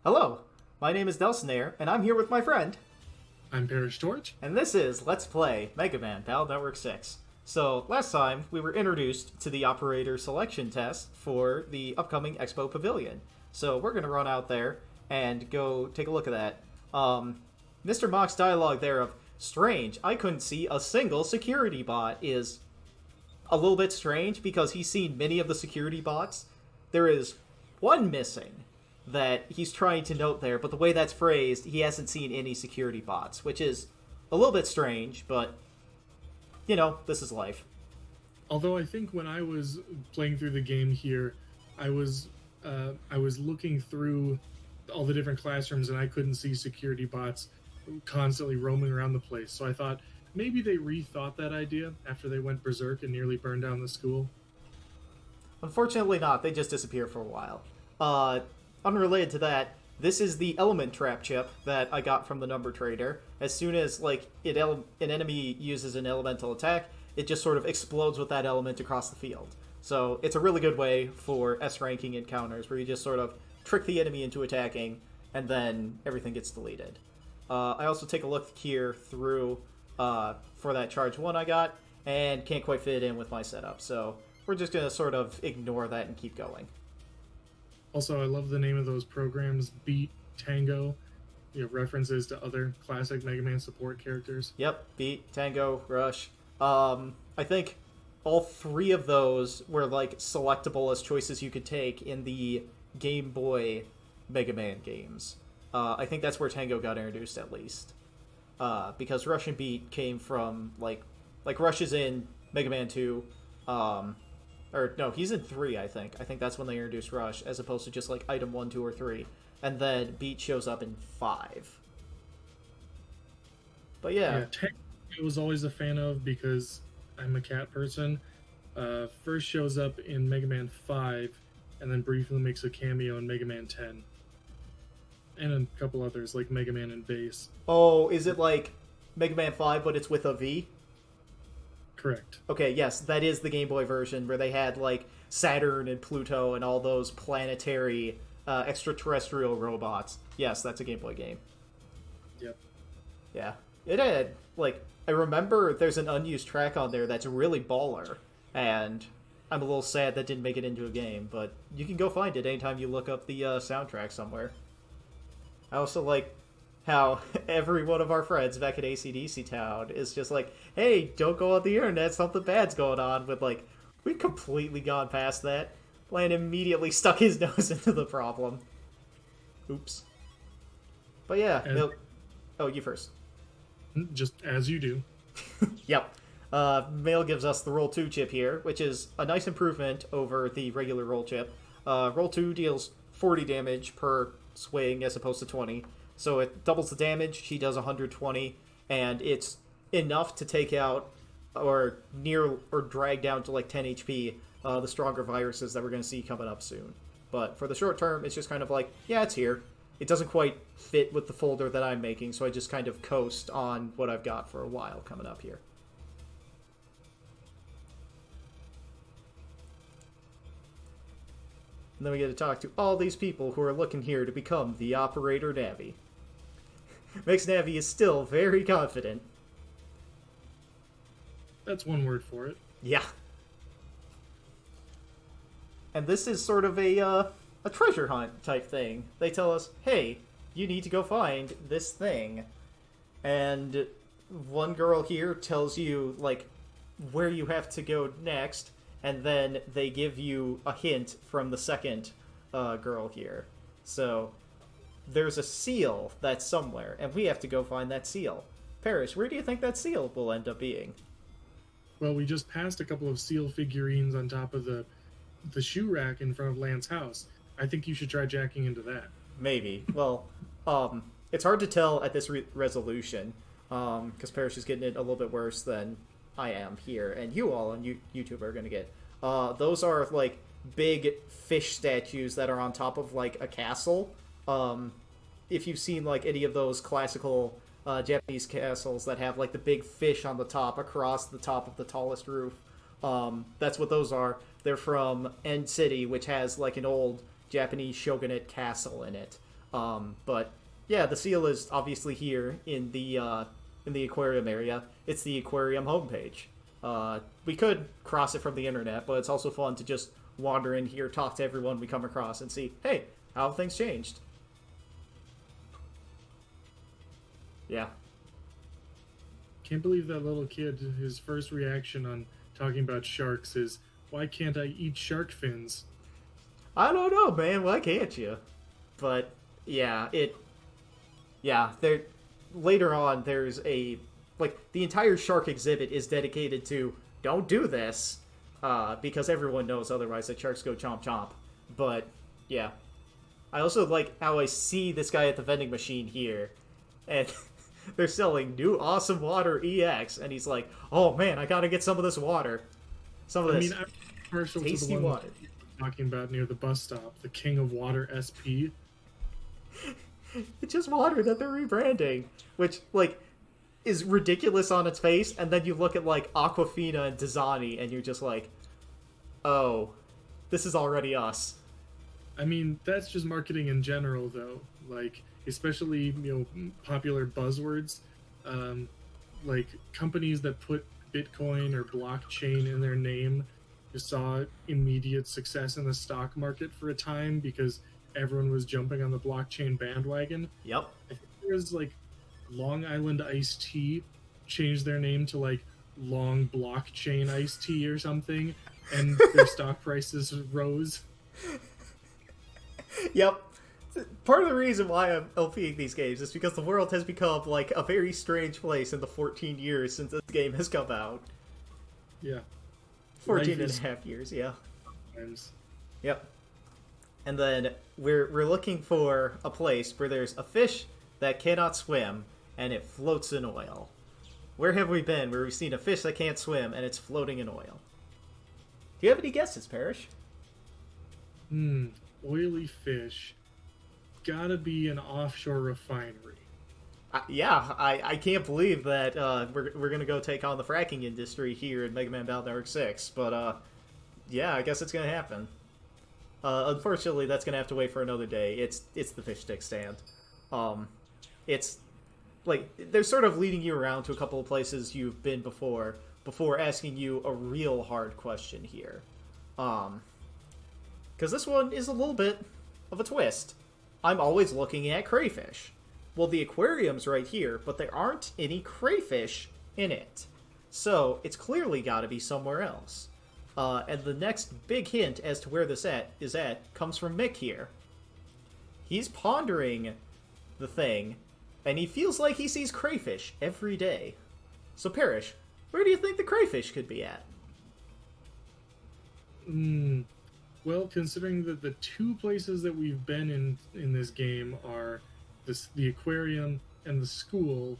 Hello, my name is Delsonair, and I'm here with my friend, I'm Parish Torch. and this is Let's Play Mega Man Battle Network 6. So, last time we were introduced to the operator selection test for the upcoming Expo Pavilion. So, we're going to run out there and go take a look at that. Mr. Mock's dialogue there of, strange, I couldn't see a single security bot is a little bit strange because he's seen many of the security bots. There is one missing that he's trying to note there, but the way that's phrased, he hasn't seen any security bots, which is a little bit strange, but, you know, this is life. Although I think when I was playing through the game here, I was looking through all the different classrooms and I couldn't see security bots constantly roaming around the place. So I thought maybe they rethought that idea after they went berserk and nearly burned down the school. Unfortunately not, they just disappear for a while. Unrelated to that, this is the element trap chip that I got from the number trader. As soon as, like, an enemy uses an elemental attack, it just sort of explodes with that element across the field. So it's a really good way for S-ranking encounters, where you just sort of trick the enemy into attacking, and then everything gets deleted. I also take a look here through for that charge 1 I got, and can't quite fit it in with my setup, so we're just going to sort of ignore that and keep going. Also, I love the name of those programs, Beat, Tango, references to other classic Mega Man support characters. Yep, Beat, Tango, Rush. I think all three of those were like selectable as choices you could take in the Game Boy Mega Man games. I think that's where Tango got introduced at least. Because Rush and Beat came from like Rush is in Mega Man 2, or no, he's in 3, I think. I think that's when they introduced Rush, as opposed to just like item 1, 2, or 3. And then Beat shows up in 5. But yeah. Tango I was always a fan of because I'm a cat person. First shows up in Mega Man 5, and then briefly makes a cameo in Mega Man 10. And a couple others, like Mega Man and Bass. Oh, is it like Mega Man 5, but it's with a V? Correct. Okay, yes, that is the Game Boy version where they had like Saturn and Pluto and all those planetary extraterrestrial robots. Yes, that's a Game Boy game. Yep. Yeah. It had, like, I remember there's an unused track on there that's really baller, and I'm a little sad that didn't make it into a game, but you can go find it anytime you look up the soundtrack somewhere. I also like how every one of our friends back at ACDC Town is just like, hey, don't go on the internet, something bad's going on, with like, we've completely gone past that. Lan immediately stuck his nose into the problem. Oops. But yeah, oh, you first. Just as you do. Yep. Mail gives us the Roll 2 chip here, which is a nice improvement over the regular Roll chip. Roll 2 deals 40 damage per swing as opposed to 20. So it doubles the damage, he does 120, and it's enough to take out or near or drag down to like 10 HP the stronger viruses that we're going to see coming up soon. But for the short term, it's just kind of like, yeah, it's here. It doesn't quite fit with the folder that I'm making, so I just kind of coast on what I've got for a while coming up here. And then we get to talk to all these people who are looking here to become the Operator Navi. Makes Navi is still very confident. That's one word for it. Yeah. And this is sort of a treasure hunt type thing. They tell us, hey, you need to go find this thing. And one girl here tells you, like, where you have to go next, and then they give you a hint from the second girl here. So there's a seal that's somewhere, and we have to go find that seal. Parrish, where do you think that seal will end up being? Well, we just passed a couple of seal figurines on top of the shoe rack in front of Lan's house. I think you should try jacking into that. Maybe. Well, it's hard to tell at this resolution, because Parrish is getting it a little bit worse than I am here, and you all on YouTube are going to get. Those are, like, big fish statues that are on top of, like, a castle. If you've seen, like, any of those classical Japanese castles that have, like, the big fish on the top across the top of the tallest roof, that's what those are. They're from End City, which has, like, an old Japanese shogunate castle in it. But yeah, the seal is obviously here in the aquarium area. It's the aquarium homepage. We could cross it from the internet, but it's also fun to just wander in here, talk to everyone we come across, and see, hey, how have things changed? Yeah. Can't believe that little kid, his first reaction on talking about sharks is, why can't I eat shark fins? I don't know, man. Why can't you? But yeah, there. Later on, there's the entire shark exhibit is dedicated to don't do this, because everyone knows otherwise that sharks go chomp chomp. But yeah, I also like how I see this guy at the vending machine here, and they're selling new awesome water EX, and he's like, "Oh man, I gotta get some of this water, some of this I'm partial tasty to the one water." Talking about near the bus stop, the King of Water SP. It's just water that they're rebranding, which is ridiculous on its face, and then you look at Aquafina and Dasani, and you're just like, "Oh, this is already us." I mean, that's just marketing in general, though. Especially popular buzzwords, companies that put Bitcoin or blockchain in their name just saw immediate success in the stock market for a time because everyone was jumping on the blockchain bandwagon. Yep. I think there was Long Island Iced Tea changed their name to Long Blockchain Iced Tea or something, and their stock prices rose. Yep. Part of the reason why I'm LPing these games is because the world has become a very strange place in the 14 years since this game has come out. Yeah. 14 and a half years, yeah. Times. Yep. And then we're looking for a place where there's a fish that cannot swim and it floats in oil. Where have we been where we've seen a fish that can't swim and it's floating in oil? Do you have any guesses, Parrish? Oily fish. Gotta be an offshore refinery. I can't believe that we're gonna go take on the fracking industry here in Mega Man Battle Network 6, but yeah, I guess it's gonna happen. Unfortunately, that's gonna have to wait for another day. It's the fish stick stand. It's they're sort of leading you around to a couple of places you've been before asking you a real hard question here. Because this one is a little bit of a twist. I'm always looking at crayfish. Well, the aquarium's right here, but there aren't any crayfish in it. So, it's clearly got to be somewhere else. And the next big hint as to where this is at comes from Mick here. He's pondering the thing, and he feels like he sees crayfish every day. So, Parrish, where do you think the crayfish could be at? Well, considering that the two places that we've been in this game are the aquarium and the school,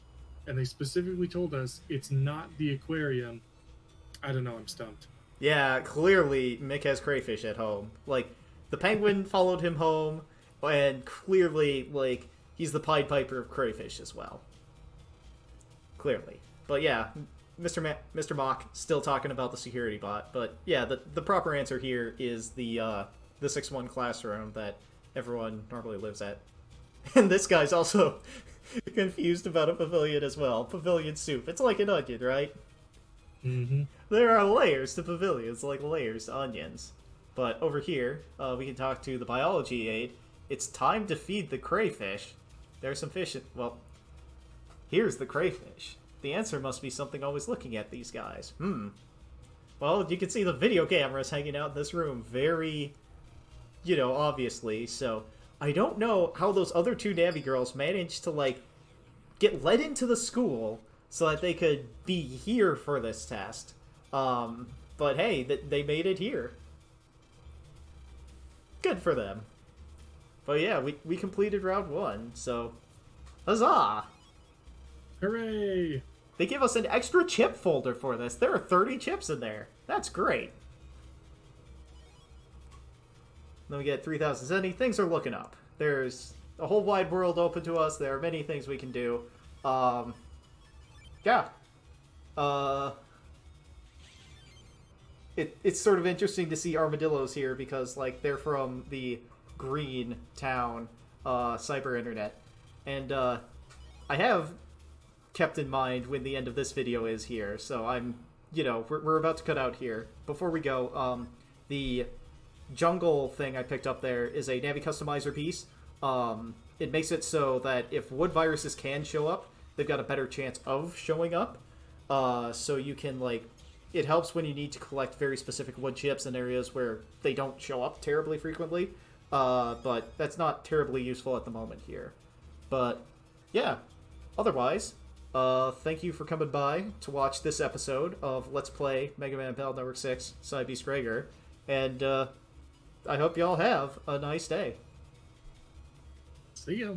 and they specifically told us it's not the aquarium, I don't know, I'm stumped. Yeah, clearly Mick has crayfish at home. The penguin followed him home, and clearly, he's the Pied Piper of crayfish as well. Clearly. But yeah, Mr. Mock still talking about the security bot, but yeah, the proper answer here is the 6-1 classroom that everyone normally lives at. And this guy's also confused about a pavilion as well. Pavilion soup. It's like an onion, right? Mm-hmm. There are layers to pavilions, like layers to onions. But over here, we can talk to the biology aide. It's time to feed the crayfish. There's some fish well, here's the crayfish. The answer must be something always looking at these guys. Well, you can see the video cameras hanging out in this room very, obviously. So, I don't know how those other two Navi girls managed to, get led into the school so that they could be here for this test. But hey, they made it here. Good for them. But yeah, we completed round 1, so huzzah! Hooray! They give us an extra chip folder for this. There are 30 chips in there. That's great. Then we get 3,070. Things are looking up. There's a whole wide world open to us. There are many things we can do. Yeah. It's sort of interesting to see armadillos here because, they're from the green town cyber internet. And I have kept in mind when the end of this video is here, so I'm, we're about to cut out here. Before we go, the jungle thing I picked up there is a Navi customizer piece. It makes it so that if wood viruses can show up, they've got a better chance of showing up. So you can, it helps when you need to collect very specific wood chips in areas where they don't show up terribly frequently. But that's not terribly useful at the moment here. But, yeah. Otherwise, thank you for coming by to watch this episode of Let's Play Mega Man Battle Network 6 Cybeast Gregar. And, I hope y'all have a nice day. See ya.